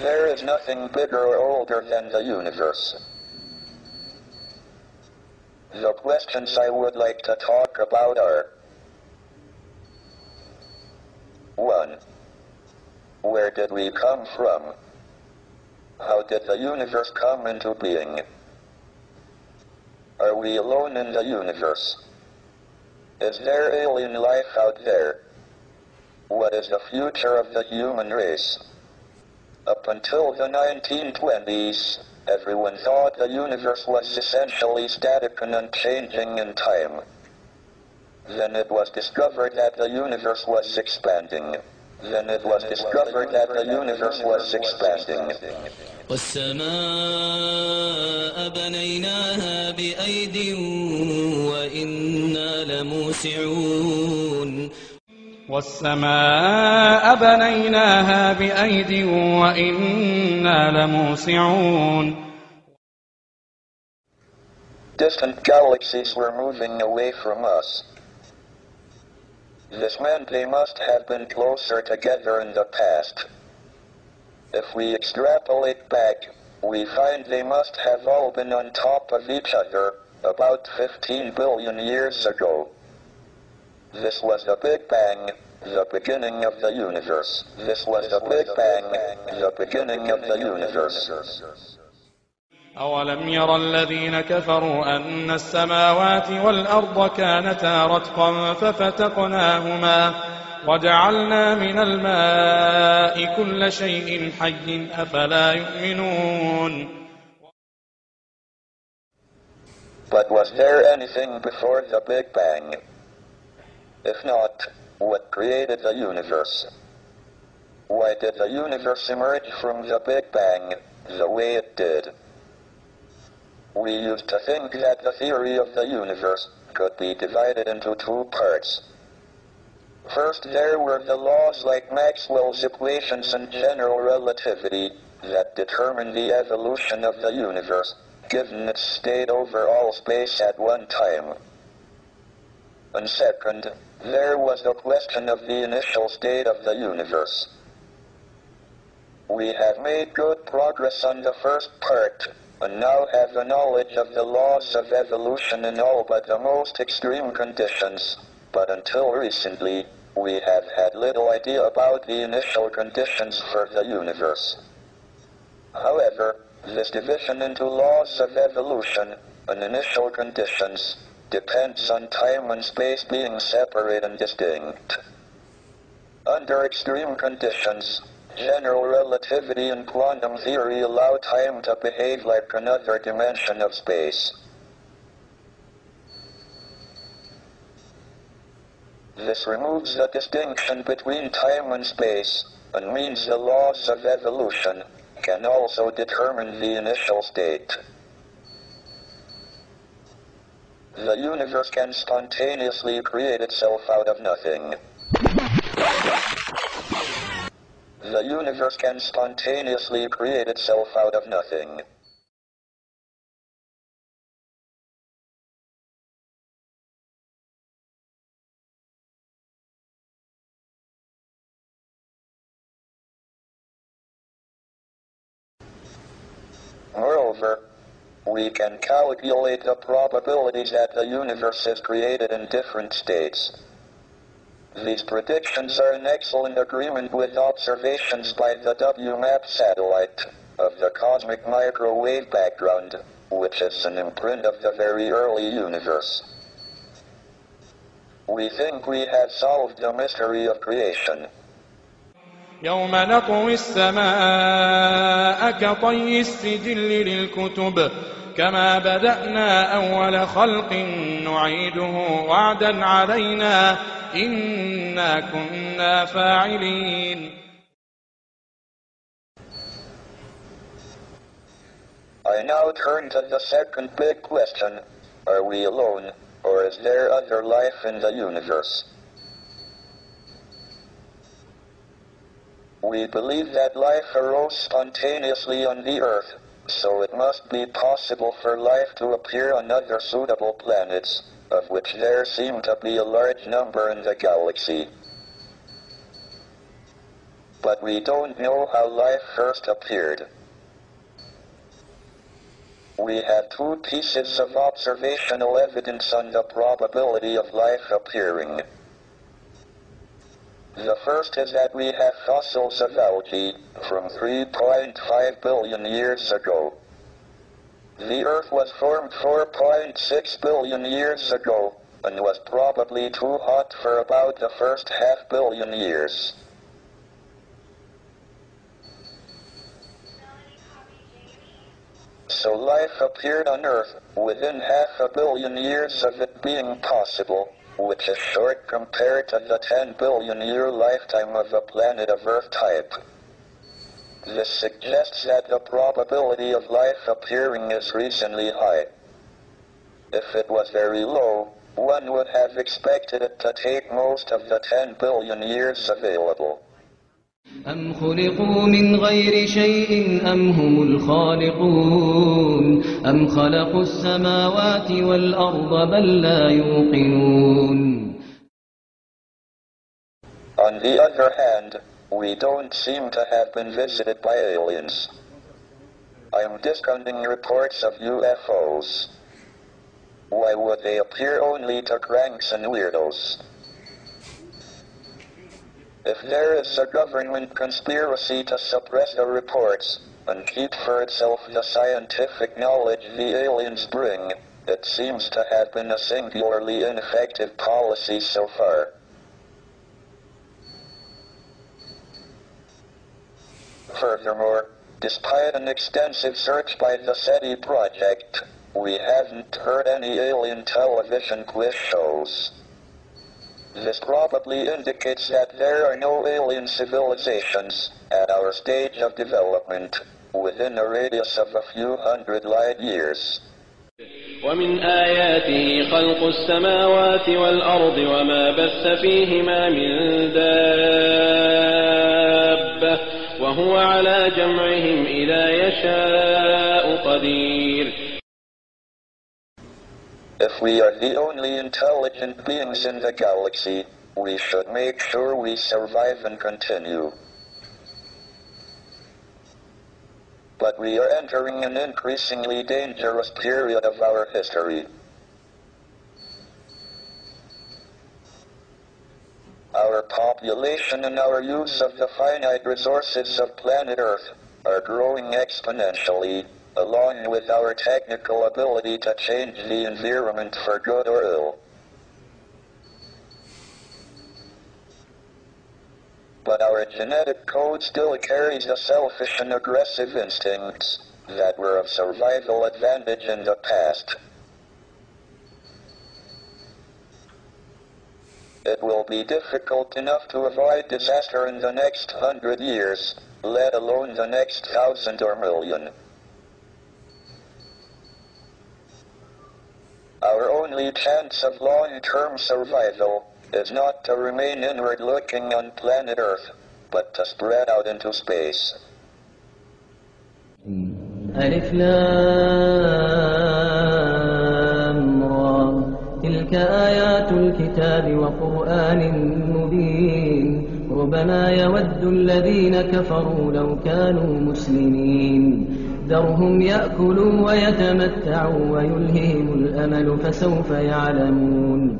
There is nothing bigger or older than the universe. The questions I would like to talk about are: 1. Where did we come from? How did the universe come into being? Are we alone in the universe? Is there alien life out there? What is the future of the human race? Up until the 1920s, everyone thought the universe was essentially static and unchanging in time. Then it was discovered that the universe was expanding. والسماء بنيناها بأيد وإنا لموسعون والسماء بنيناها بأيد وإنا لموسعون. Distant galaxies were moving away from us. This meant they must have been closer together in the past. If we extrapolate back, we find they must have all been on top of each other about 15 billion years ago. This was the Big Bang, the beginning of the universe. أولم ير الذين كفروا أن السماوات والأرض كانتا رتقا ففتقناهما وجعلنا من الماء كل شيء حي أفلا يؤمنون. But was there anything before the Big Bang? If not, what created the universe? Why did the universe emerge from the Big Bang the way it did? We used to think that the theory of the universe could be divided into two parts. First, there were the laws like Maxwell's equations and general relativity that determine the evolution of the universe, given its state over all space at one time. And second, there was the question of the initial state of the universe. We have made good progress on the first part, and now have the knowledge of the laws of evolution in all but the most extreme conditions, but until recently, we have had little idea about the initial conditions for the universe. However, this division into laws of evolution and initial conditions depends on time and space being separate and distinct. Under extreme conditions, general relativity and quantum theory allow time to behave like another dimension of space. This removes the distinction between time and space, and means the laws of evolution can also determine the initial state. The universe can spontaneously create itself out of nothing. The universe can spontaneously create itself out of nothing. Moreover, we can calculate the probabilities that the universe is created in different states. These predictions are in excellent agreement with observations by the WMAP satellite of the cosmic microwave background, which is an imprint of the very early universe. We think we have solved the mystery of creation. يوم نطوي السماء كطي السجل للكتب كما بدأنا أول خلق نعيده وعدا علينا إنا كنا فاعلين. I now turn to the second big question: are we alone, or is there other life in the universe? We believe that life arose spontaneously on the Earth, so it must be possible for life to appear on other suitable planets, of which there seem to be a large number in the galaxy. but we don't know how life first appeared. We have two pieces of observational evidence on the probability of life appearing. The first is that we have fossils of algae from 3.5 billion years ago. The Earth was formed 4.6 billion years ago, and was probably too hot for about the first half billion years. So life appeared on Earth within half a billion years of it being possible, which is short compared to the 10 billion year lifetime of a planet of Earth type. This suggests that the probability of life appearing is reasonably high. If it was very low, one would have expected it to take most of the 10 billion years available. أم خلقوا من غير شيء أم هم الخالقون أم خلقوا السماوات والأرض بل لا يوقنون. On the other hand, we don't seem to have been visited by aliens. I'm discounting reports of UFOs. Why would they appear only to cranks and weirdos? If there is a government conspiracy to suppress the reports and keep for itself the scientific knowledge the aliens bring, it seems to have been a singularly ineffective policy so far. Furthermore, despite an extensive search by the SETI project, we haven't heard any alien television quiz shows. This probably indicates that there are no alien civilizations at our stage of development within a radius of a few hundred light years. ومن آياته خلق السماوات والأرض وما بث فيهما من دابة وهو على جمعهم إذا يشاء قدير. If we are the only intelligent beings in the galaxy, we should make sure we survive and continue. But we are entering an increasingly dangerous period of our history. Our population and our use of the finite resources of planet Earth are growing exponentially, along with our technical ability to change the environment for good or ill. But our genetic code still carries the selfish and aggressive instincts that were of survival advantage in the past. It will be difficult enough to avoid disaster in the next 100 years, let alone the next 1,000 or million. Our only chance of long-term survival is not to remain inward-looking on planet Earth, but to spread out into space. ألف لام را تلك آيات الكتاب وقرآن مبين ربما يود الذين كفروا لو كانوا مسلمين ذرهم يأكلوا ويتمتعوا ويلههم الأمل فسوف يعلمون.